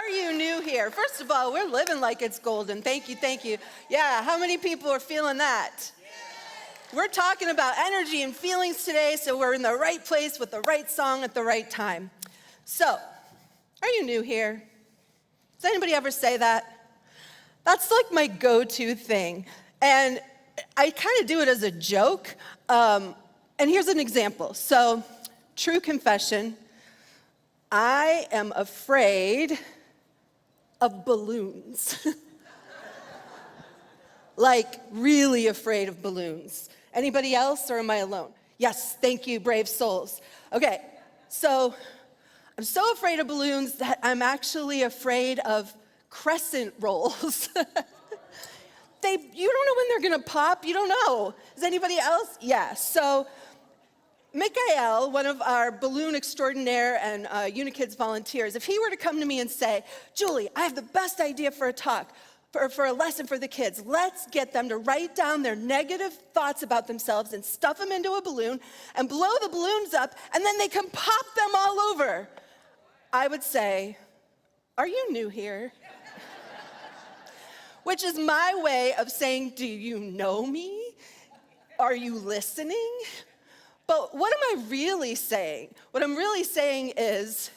Are you new here? First of all, we're living like it's golden. Thank you, thank you. Yeah, how many people are feeling that? We're talking about energy and feelings today, so we're in the right place with the right song at the right time. So, are you new here? Does anybody ever say that? That's like my go-to thing. And I kind of do it as a joke. And here's an example. So, true confession, I am afraid of balloons. Like, really afraid of balloons. Anybody else, or am I alone? Yes, thank you, brave souls. Okay, so I'm so afraid of balloons that I'm actually afraid of crescent rolls. You don't know when they're gonna pop, you don't know. Is anybody else? Yeah, so Mikael, one of our balloon extraordinaire and Unikids volunteers, if he were to come to me and say, Julie, I have the best idea for a talk, for a lesson for the kids. Let's get them to write down their negative thoughts about themselves and stuff them into a balloon and blow the balloons up, and then they can pop them all over. I would say, are you new here? Which is my way of saying, do you know me? Are you listening? But what am I really saying? What I'm really saying is,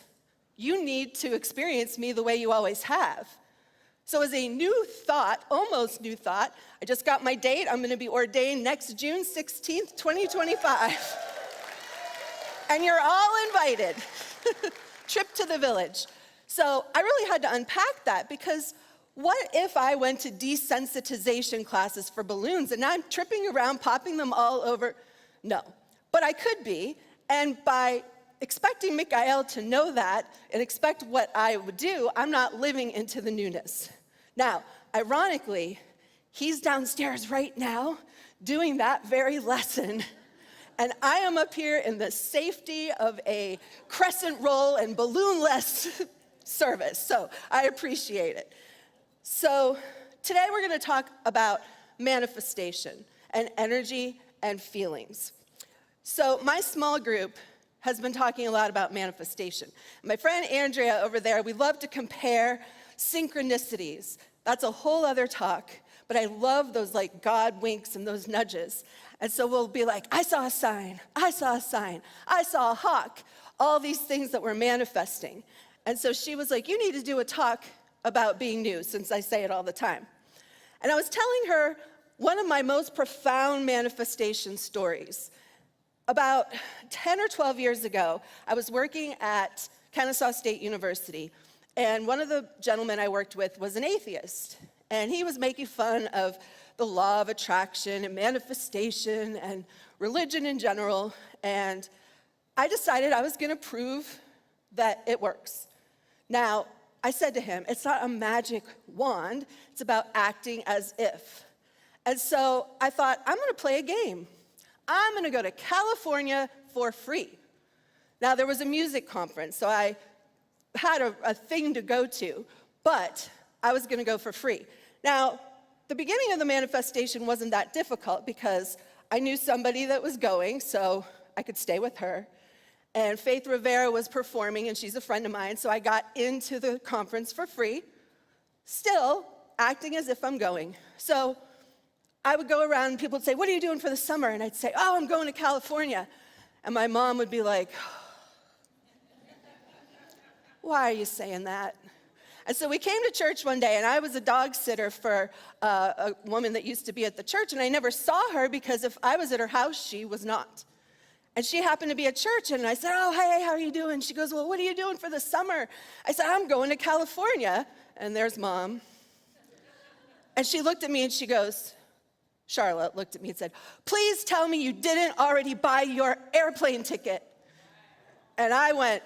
you need to experience me the way you always have. So as a new thought, almost new thought, I just got my date. I'm going to be ordained next June 16th, 2025. And you're all invited. Trip to the village. So I really had to unpack that, because what if I went to desensitization classes for balloons and now I'm tripping around, popping them all over? No. But I could be, and by expecting Mikael to know that and expect what I would do, I'm not living into the newness. Now, ironically, he's downstairs right now doing that very lesson, and I am up here in the safety of a crescent roll and balloonless service, so I appreciate it. So today we're going to talk about manifestation and energy and feelings. So my small group has been talking a lot about manifestation. My friend Andrea over there, we love to compare synchronicities. That's a whole other talk, but I love those like God winks and those nudges. And so we'll be like, I saw a sign, I saw a sign, I saw a hawk, all these things that we're manifesting. And so she was like, you need to do a talk about being new, since I say it all the time. And I was telling her one of my most profound manifestation stories. About 10 or 12 years ago, I was working at Kennesaw State University, and one of the gentlemen I worked with was an atheist, and he was making fun of the law of attraction and manifestation and religion in general, and I decided I was going to prove that it works. Now, I said to him, it's not a magic wand, it's about acting as if. And so I thought, I'm going to play a game. I'm going to go to California for free. Now, there was a music conference, so I had a thing to go to, but I was going to go for free. Now, the beginning of the manifestation wasn't that difficult, because I knew somebody that was going, so I could stay with her. And Faith Rivera was performing, and she's a friend of mine, so I got into the conference for free, still acting as if I'm going. So I would go around, and people would say, what are you doing for the summer? And I'd say, oh, I'm going to California. And my mom would be like, why are you saying that? And so we came to church one day, and I was a dog sitter for a woman that used to be at the church, and I never saw her, because if I was at her house, she was not. And she happened to be at church, and I said, oh, hey, how are you doing? She goes, well, what are you doing for the summer? I said, I'm going to California. And there's Mom. And she looked at me, and she goes, Charlotte looked at me and said, please tell me you didn't already buy your airplane ticket. And I went,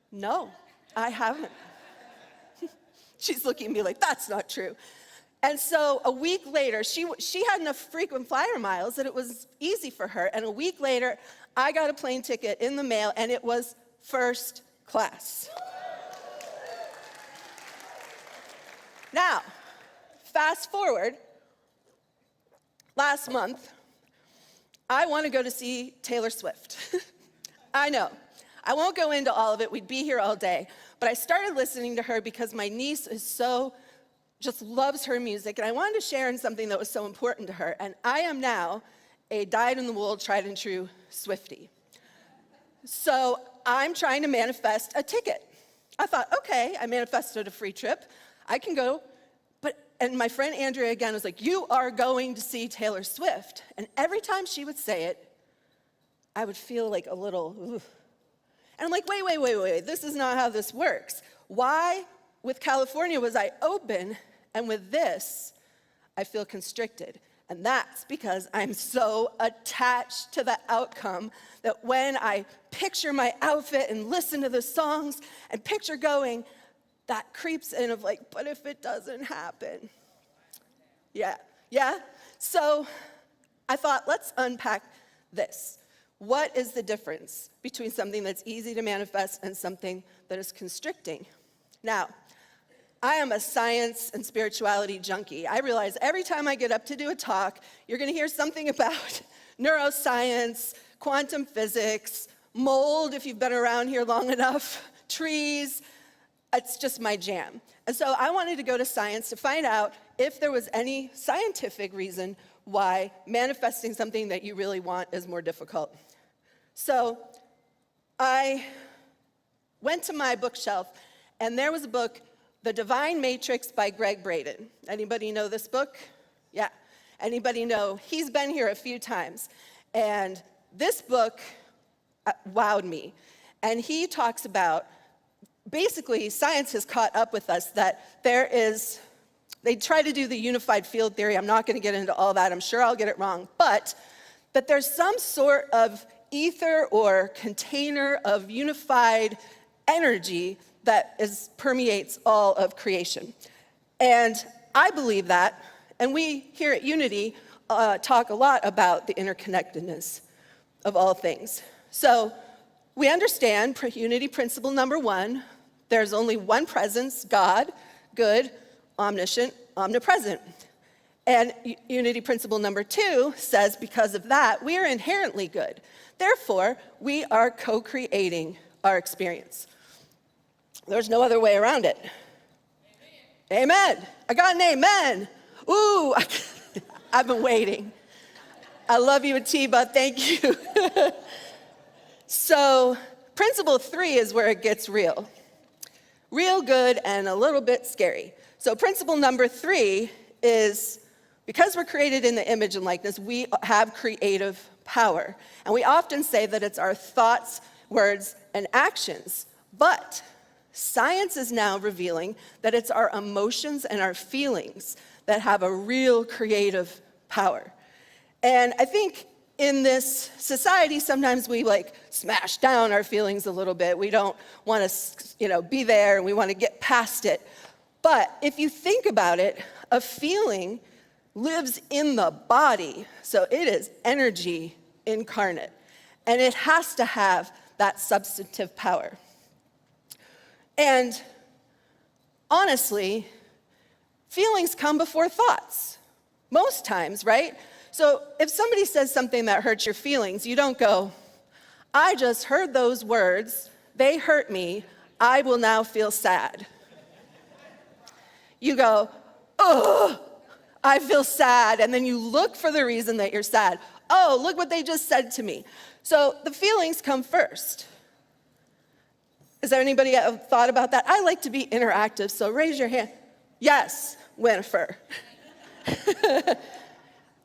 no, I haven't. She's looking at me like, that's not true. And so a week later, she had enough frequent flyer miles that it was easy for her. And a week later, I got a plane ticket in the mail, and it was first class. Now, fast forward, last month, I want to go to see Taylor Swift. I know. I won't go into all of it. We'd be here all day. But I started listening to her because my niece just loves her music, and I wanted to share in something that was so important to her. And I am now a dyed-in-the-wool, tried-and-true Swiftie. So I'm trying to manifest a ticket. I thought, okay, I manifested a free trip. I can go. And my friend Andrea again was like, you are going to see Taylor Swift. And every time she would say it, I would feel like a little, ooh. And I'm like, wait, this is not how this works. Why, with California, was I open, and with this, I feel constricted? And that's because I'm so attached to the outcome that when I picture my outfit and listen to the songs and picture going, that creeps in of like, but if it doesn't happen? Yeah? So I thought, let's unpack this. What is the difference between something that's easy to manifest and something that is constricting? Now, I am a science and spirituality junkie. I realize every time I get up to do a talk, you're going to hear something about neuroscience, quantum physics, mold, if you've been around here long enough, trees. It's just my jam. And so I wanted to go to science to find out if there was any scientific reason why manifesting something that you really want is more difficult. So I went to my bookshelf, and there was a book, The Divine Matrix by Greg Braden. Anybody know this book? Yeah. Anybody know? He's been here a few times. And this book wowed me. And he talks about, basically, science has caught up with us that they try to do the unified field theory. I'm not going to get into all that. I'm sure I'll get it wrong. But that there's some sort of ether or container of unified energy that permeates all of creation. And I believe that, and we here at Unity talk a lot about the interconnectedness of all things. So we understand Unity principle number 1, there's only one presence, God, good, omniscient, omnipresent. And Unity principle number 2 says because of that, we are inherently good. Therefore, we are co-creating our experience. There's no other way around it. Amen. I got an amen. Ooh, I've been waiting. I love you, Atiba. Thank you. So, principle 3 is where it gets real. Real good and a little bit scary. So, principle number 3 is because we're created in the image and likeness, we have creative power. And we often say that it's our thoughts, words, and actions. But science is now revealing that it's our emotions and our feelings that have a real creative power. And I think in this society, sometimes we smash down our feelings a little bit. We don't want to, be there, and we want to get past it. But if you think about it, a feeling lives in the body, so it is energy incarnate, and it has to have that substantive power. And honestly, feelings come before thoughts, most times, right? So if somebody says something that hurts your feelings, you don't go, I just heard those words, they hurt me, I will now feel sad. You go, oh, I feel sad, and then you look for the reason that you're sad. Oh, look what they just said to me. So the feelings come first. Is there anybody that have thought about that? I like to be interactive, so raise your hand. Yes, Winifred.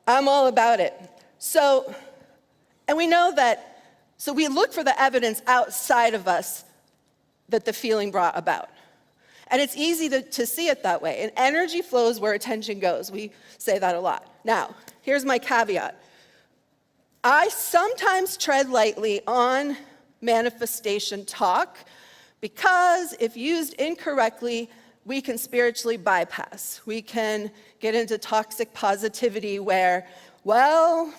I'm all about it. So, and we know that, so we look for the evidence outside of us that the feeling brought about. And it's easy to see it that way. And energy flows where attention goes. We say that a lot. Now, here's my caveat. I sometimes tread lightly on manifestation talk because if used incorrectly, we can spiritually bypass. We can get into toxic positivity where, well,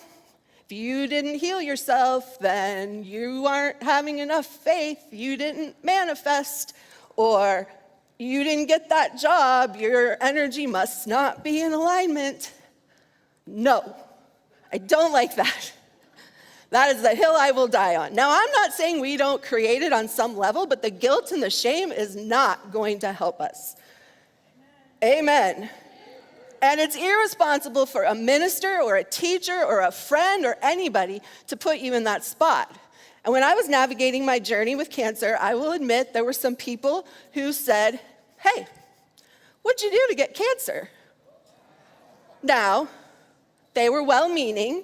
if you didn't heal yourself, then you aren't having enough faith, you didn't manifest, or you didn't get that job, your energy must not be in alignment. No, I don't like that. That is the hill I will die on. Now, I'm not saying we don't create it on some level, but the guilt and the shame is not going to help us. Amen. And it's irresponsible for a minister or a teacher or a friend or anybody to put you in that spot. And when I was navigating my journey with cancer, I will admit there were some people who said, hey, what'd you do to get cancer? Now, they were well-meaning,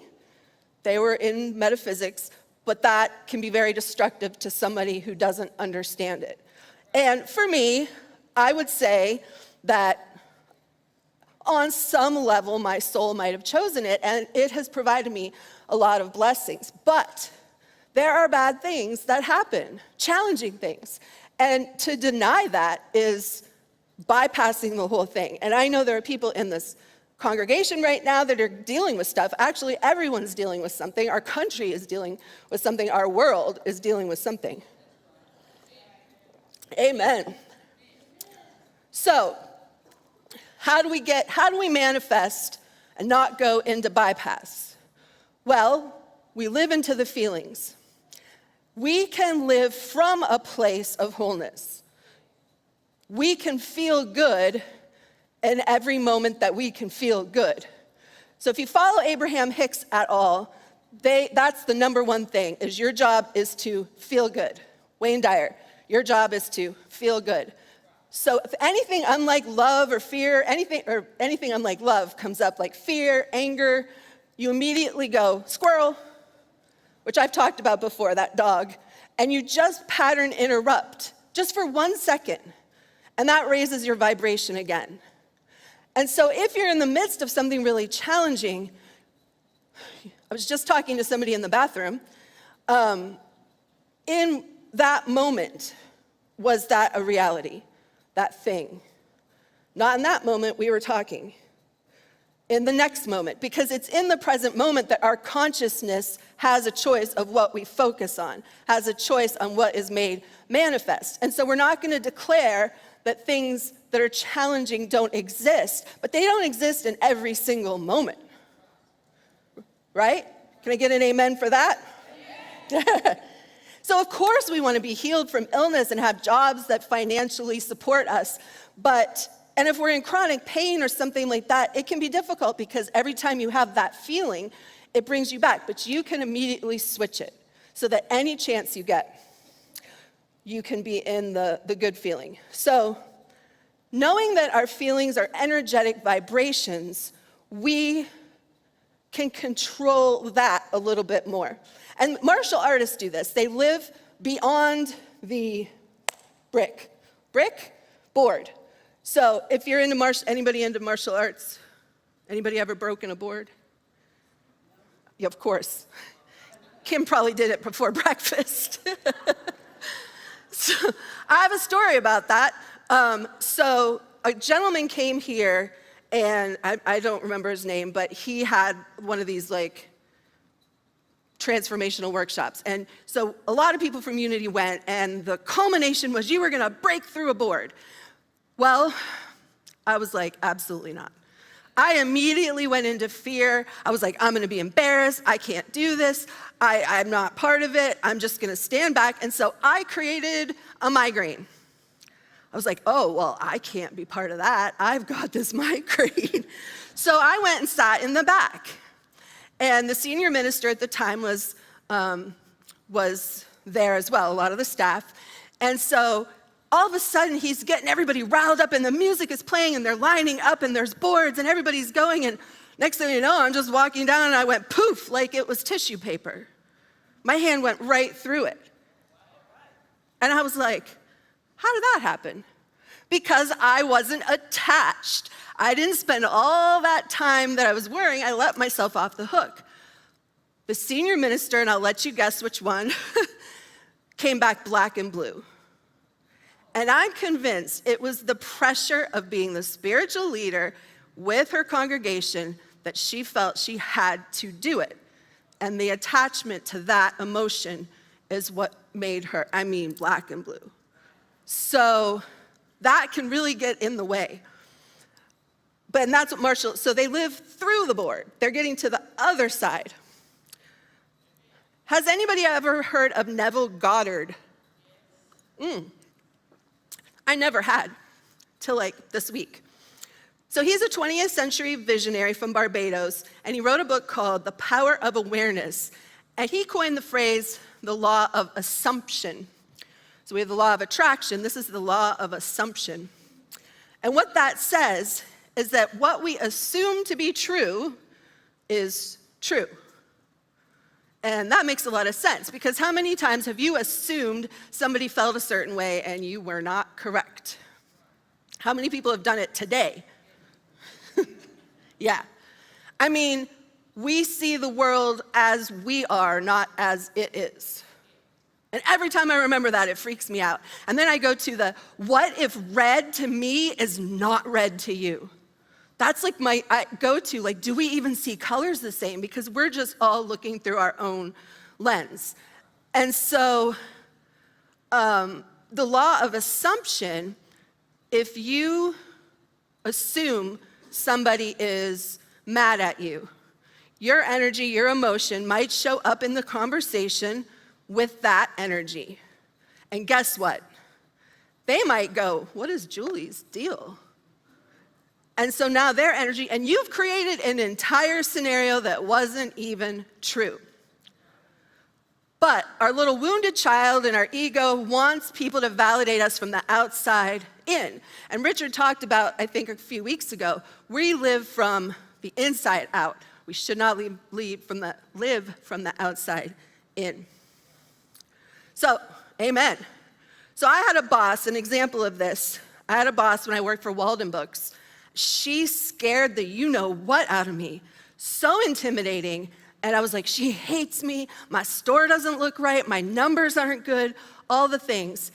they were in metaphysics, but that can be very destructive to somebody who doesn't understand it. And for me, I would say that on some level, my soul might have chosen it, and it has provided me a lot of blessings. But there are bad things that happen, challenging things. And to deny that is bypassing the whole thing. And I know there are people in this congregation right now that are dealing with stuff. Actually, everyone's dealing with something. Our country is dealing with something. Our world is dealing with something. Amen. So, how do we manifest and not go into bypass? Well, we live into the feelings. We can live from a place of wholeness. We can feel good in every moment that we can feel good. So if you follow Abraham Hicks at all, that's the number one thing, is your job is to feel good. Wayne Dyer, your job is to feel good. So if anything unlike love or fear, anything unlike love comes up, like fear, anger, you immediately go, squirrel, which I've talked about before, that dog, and you just pattern interrupt, just for 1 second, and that raises your vibration again. And so if you're in the midst of something really challenging, I was just talking to somebody in the bathroom, in that moment, was that a reality, that thing? Not in that moment, we were talking. In the next moment, because it's in the present moment that our consciousness has a choice of what we focus on, has a choice on what is made manifest. And so we're not going to declare that things that are challenging don't exist, but they don't exist in every single moment. Right? Can I get an amen for that? Amen. So of course we want to be healed from illness and have jobs that financially support us, and if we're in chronic pain or something like that, it can be difficult because every time you have that feeling, it brings you back. But you can immediately switch it so that any chance you get, you can be in the good feeling. So knowing that our feelings are energetic vibrations, we can control that a little bit more. And martial artists do this. They live beyond the board. So if you're into anybody into martial arts? Anybody ever broken a board? Yeah, of course. Kim probably did it before breakfast. So I have a story about that. So a gentleman came here, and I don't remember his name, but he had one of these transformational workshops. And so a lot of people from Unity went, and the culmination was you were gonna break through a board. Well, I was like, absolutely not. I immediately went into fear. I was like, I'm gonna be embarrassed. I can't do this. I'm not part of it. I'm just gonna stand back. And so I created a migraine. I was like, oh, well, I can't be part of that. I've got this migraine. So I went and sat in the back. And the senior minister at the time was there as well, a lot of the staff. And so all of a sudden, he's getting everybody riled up, and the music is playing, and they're lining up, and there's boards, and everybody's going, and next thing you know, I'm just walking down, and I went poof, like it was tissue paper. My hand went right through it. And I was like, how did that happen? Because I wasn't attached. I didn't spend all that time that I was worrying. I let myself off the hook. The senior minister, and I'll let you guess which one, came back black and blue. And I'm convinced it was the pressure of being the spiritual leader with her congregation that she felt she had to do it. And the attachment to that emotion is what made her, black and blue. So that can really get in the way. And that's what so they live through the board. They're getting to the other side. Has anybody ever heard of Neville Goddard? I never had, till like this week. So he's a 20th century visionary from Barbados, and he wrote a book called The Power of Awareness. And he coined the phrase, the law of assumption. So we have the law of attraction, this is the law of assumption. And what that says is that what we assume to be true is true. And that makes a lot of sense, because how many times have you assumed somebody felt a certain way and you were not correct? How many people have done it today? Yeah. I mean, we see the world as we are, not as it is. And every time I remember that, it freaks me out. And then I go to the, what if red to me is not red to you? That's like my go-to, like, do we even see colors the same? Because we're just all looking through our own lens. And so the law of assumption, if you assume somebody is mad at you, your energy, your emotion might show up in the conversation with that energy. And guess what? They might go, what is Julie's deal? And so now their energy, and you've created an entire scenario that wasn't even true. But our little wounded child and our ego wants people to validate us from the outside in. And Richard talked about, I think a few weeks ago, we live from the inside out. We should not live from the outside in. So, amen. So I had a boss, an example of this. I had a boss when I worked for Walden Books. She scared the you-know-what out of me. So intimidating. And I was like, she hates me. My store doesn't look right. My numbers aren't good. All the things.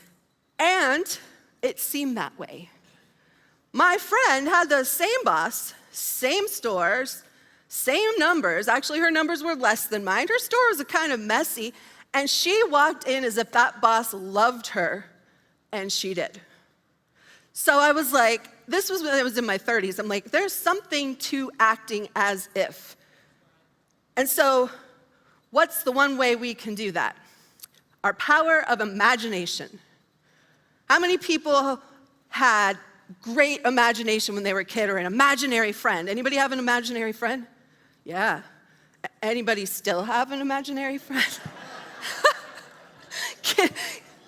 And it seemed that way. My friend had the same boss, same stores, same numbers. Actually, her numbers were less than mine. Her store was kind of messy. And she walked in as if that boss loved her. And she did. So I was like, this was when I was in my 30s. I'm like, there's something to acting as if. And so what's the one way we can do that? Our power of imagination. How many people had great imagination when they were a kid, or an imaginary friend? Anybody have an imaginary friend? Yeah. Anybody still have an imaginary friend?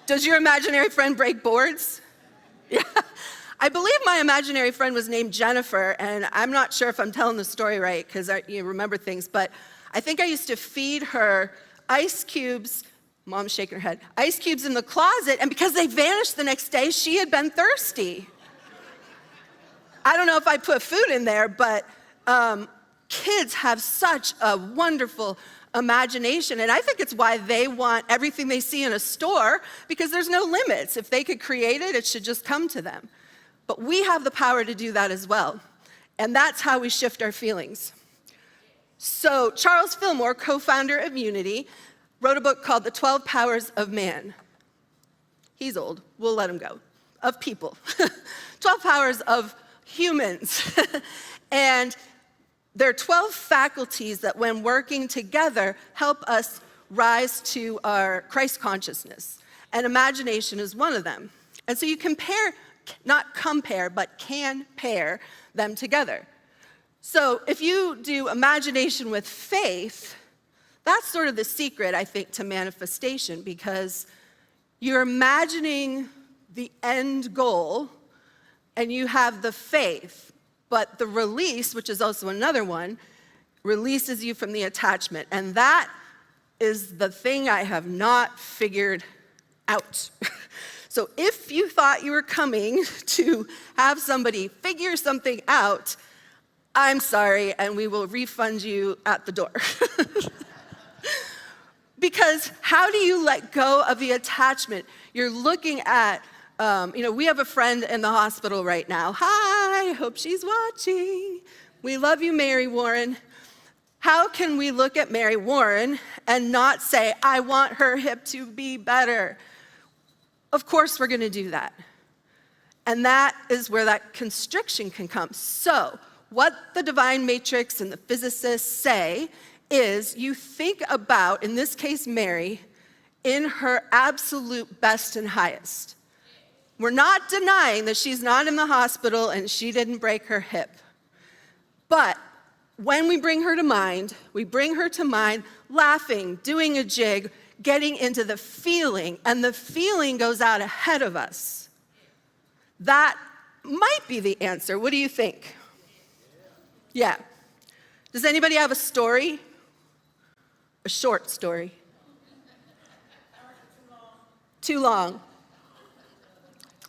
Does your imaginary friend break boards? Yeah. I believe my imaginary friend was named Jennifer, and I'm not sure if I'm telling the story right, because you remember things, but I think I used to feed her ice cubes, Mom's shaking her head, ice cubes in the closet, and because they vanished the next day, she had been thirsty. I don't know if I put food in there, but kids have such a wonderful imagination, and I think it's why they want everything they see in a store, because there's no limits. If they could create it, it should just come to them. But we have the power to do that as well, and that's how we shift our feelings. So Charles Fillmore, co-founder of Unity, wrote a book called The 12 Powers of Man. He's old, we'll let him go. Of people. 12 powers of humans. And there are 12 faculties that, when working together, help us rise to our Christ consciousness. And imagination is one of them. And so you not compare, but can pair them together. So if you do imagination with faith, that's sort of the secret, I think, to manifestation, because you're imagining the end goal and you have the faith, but the release, which is also another one, releases you from the attachment. And that is the thing I have not figured out. So if you thought you were coming to have somebody figure something out, I'm sorry, and we will refund you at the door. Because how do you let go of the attachment? You're looking at, we have a friend in the hospital right now. Hi, hope she's watching. We love you, Mary Warren. How can we look at Mary Warren and not say, I want her hip to be better? Of course we're gonna do that. And that is where that constriction can come. So what the divine matrix and the physicists say is you think about, in this case, Mary, in her absolute best and highest. We're not denying that she's not in the hospital and she didn't break her hip. But when we bring her to mind, we bring her to mind laughing, doing a jig, getting into the feeling, and the feeling goes out ahead of us. That might be the answer. What do you think? Yeah. Does anybody have a story? A short story? Too long.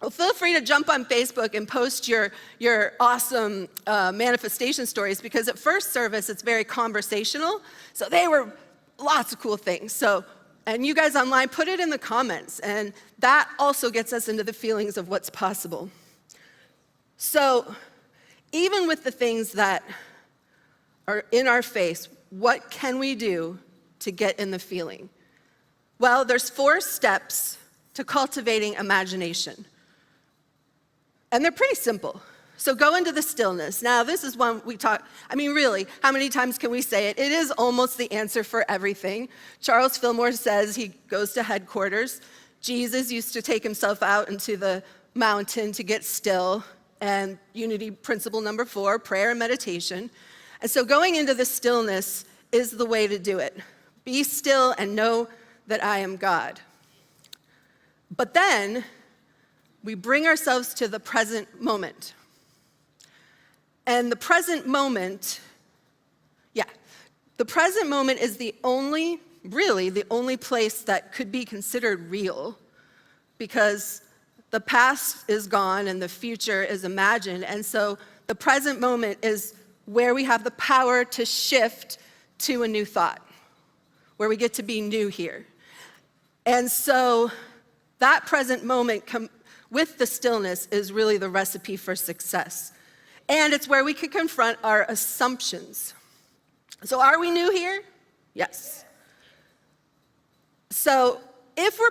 Well, feel free to jump on Facebook and post your awesome manifestation stories, because at first service, it's very conversational. So they were lots of cool things. And you guys online, put it in the comments. And that also gets us into the feelings of what's possible. So even with the things that are in our face, what can we do to get in the feeling? Well, there's 4 steps to cultivating imagination. And they're pretty simple. So go into the stillness. Now, this is one we talk, really, how many times can we say it? It is almost the answer for everything. Charles Fillmore says he goes to headquarters. Jesus used to take himself out into the mountain to get still. And unity principle number 4, prayer and meditation. And so going into the stillness is the way to do it. Be still and know that I am God. But then we bring ourselves to the present moment. And the present moment is the only place that could be considered real, because the past is gone and the future is imagined. And so the present moment is where we have the power to shift to a new thought, where we get to be new here. And so that present moment with the stillness is really the recipe for success. And it's where we can confront our assumptions. So are we new here? Yes. So if we're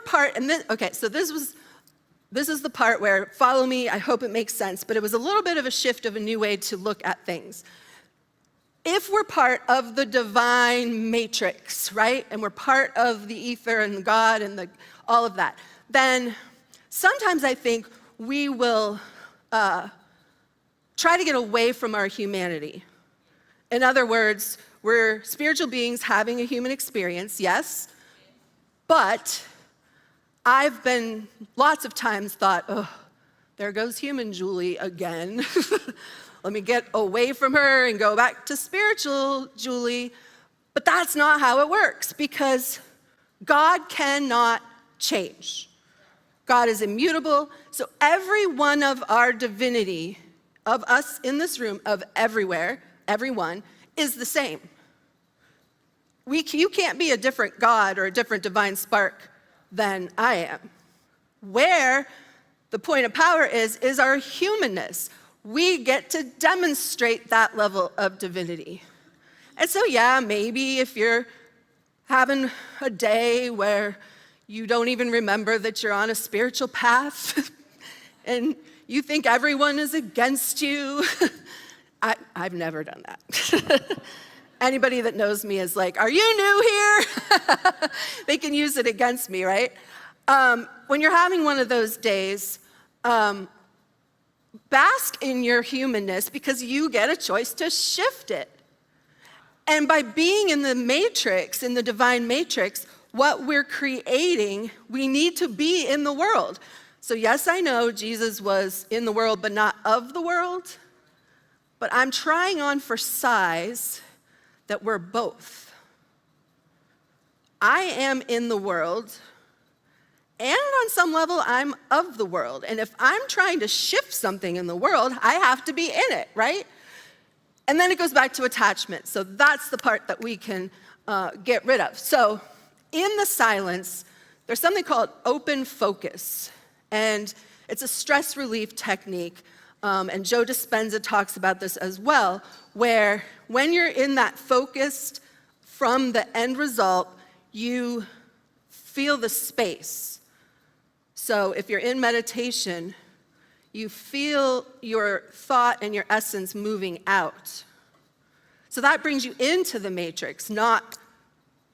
this is the part where, follow me, I hope it makes sense, but it was a little bit of a shift of a new way to look at things. If we're part of the divine matrix, right, and we're part of the ether and God and all of that, then sometimes I think we will try to get away from our humanity. In other words, we're spiritual beings having a human experience, yes, but I've been lots of times thought, oh, there goes human Julie again. Let me get away from her and go back to spiritual Julie. But that's not how it works, because God cannot change. God is immutable. So every one of our divinity, of us in this room, of everywhere, everyone, is the same. You can't be a different God or a different divine spark than I am. Where the point of power is our humanness. We get to demonstrate that level of divinity. And so, yeah, maybe if you're having a day where you don't even remember that you're on a spiritual path and you think everyone is against you. I've never done that. Anybody that knows me is like, are you new here? They can use it against me, right? When you're having one of those days, bask in your humanness, because you get a choice to shift it. And by being in the matrix, in the divine matrix, what we're creating, we need to be in the world. So yes, I know Jesus was in the world, but not of the world. But I'm trying on for size that we're both. I am in the world, and on some level, I'm of the world. And if I'm trying to shift something in the world, I have to be in it, right? And then it goes back to attachment. So that's the part that we can get rid of. So in the silence, there's something called open focus. And it's a stress relief technique. And Joe Dispenza talks about this as well, where when you're in that focused from the end result, you feel the space. So if you're in meditation, you feel your thought and your essence moving out. So that brings you into the matrix, not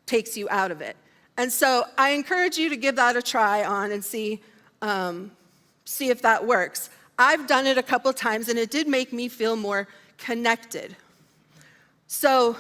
takes you out of it. And so I encourage you to give that a try on and see if that works. I've done it a couple times, and it did make me feel more connected. So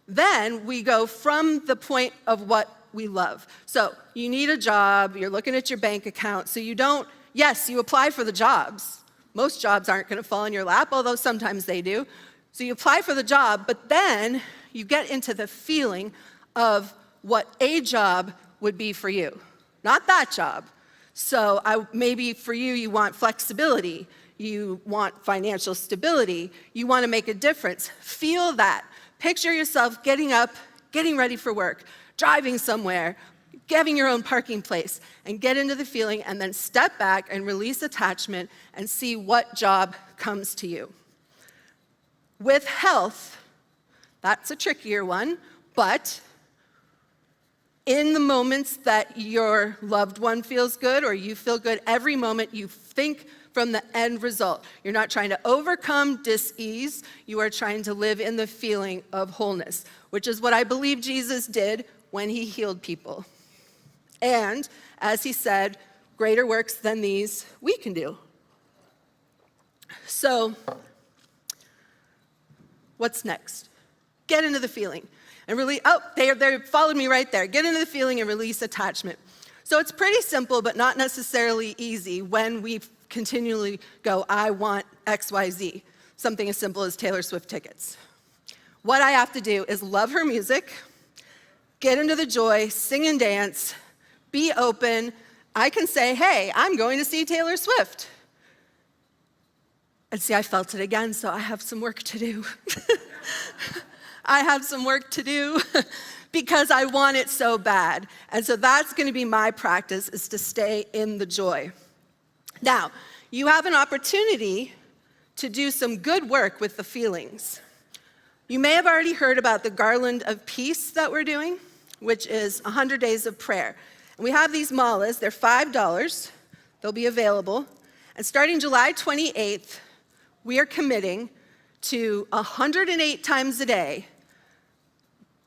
then we go from the point of what we love. So you need a job, you're looking at your bank account, so you don't, yes, you apply for the jobs. Most jobs aren't gonna fall in your lap, although sometimes they do. So you apply for the job, but then you get into the feeling of what a job would be for you, not that job. So maybe for you, you want flexibility, you want financial stability, you want to make a difference. Feel that. Picture yourself getting up, getting ready for work, driving somewhere, having your own parking place, and get into the feeling, and then step back and release attachment and see what job comes to you. With health, that's a trickier one, but in the moments that your loved one feels good or you feel good, every moment you think from the end result. You're not trying to overcome dis-ease, you are trying to live in the feeling of wholeness, which is what I believe Jesus did when he healed people. And as he said, greater works than these we can do. So, what's next? Get into the feeling. And really, they followed me right there. Get into the feeling and release attachment. So it's pretty simple, but not necessarily easy when we continually go, I want X, Y, Z. Something as simple as Taylor Swift tickets. What I have to do is love her music, get into the joy, sing and dance, be open. I can say, hey, I'm going to see Taylor Swift. And see, I felt it again, so I have some work to do. I have some work to do because I want it so bad. And so that's going to be my practice, is to stay in the joy. Now, you have an opportunity to do some good work with the feelings. You may have already heard about the Garland of Peace that we're doing, which is 100 days of prayer. And we have these malas, they're $5, they'll be available. And starting July 28th, we are committing to 108 times a day,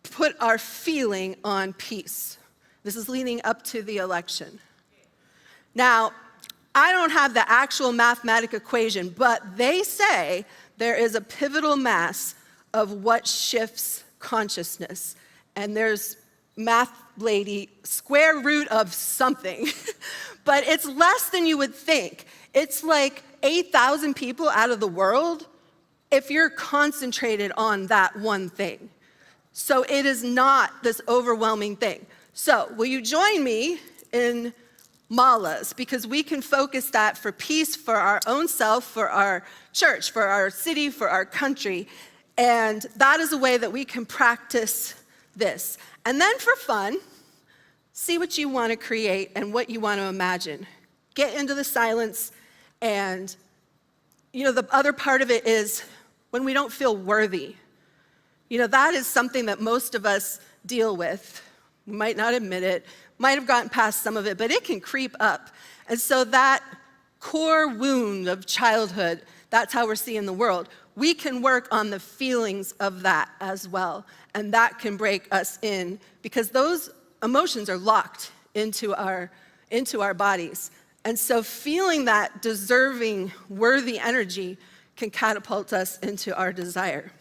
put our feeling on peace. This is leading up to the election. Now, I don't have the actual mathematic equation, but they say there is a pivotal mass of what shifts consciousness. And there's math lady, square root of something. But it's less than you would think. It's like 8,000 people out of the world if you're concentrated on that one thing. So it is not this overwhelming thing. So will you join me in malas? Because we can focus that for peace, for our own self, for our church, for our city, for our country. And that is a way that we can practice this. And then for fun, see what you want to create and what you want to imagine. Get into the silence. And the other part of it is when we don't feel worthy. That is something that most of us deal with. We might not admit it, might have gotten past some of it, but it can creep up. And so that core wound of childhood, that's how we're seeing the world. We can work on the feelings of that as well. And that can break us in, because those emotions are locked into our bodies. And so feeling that deserving, worthy energy can catapult us into our desire.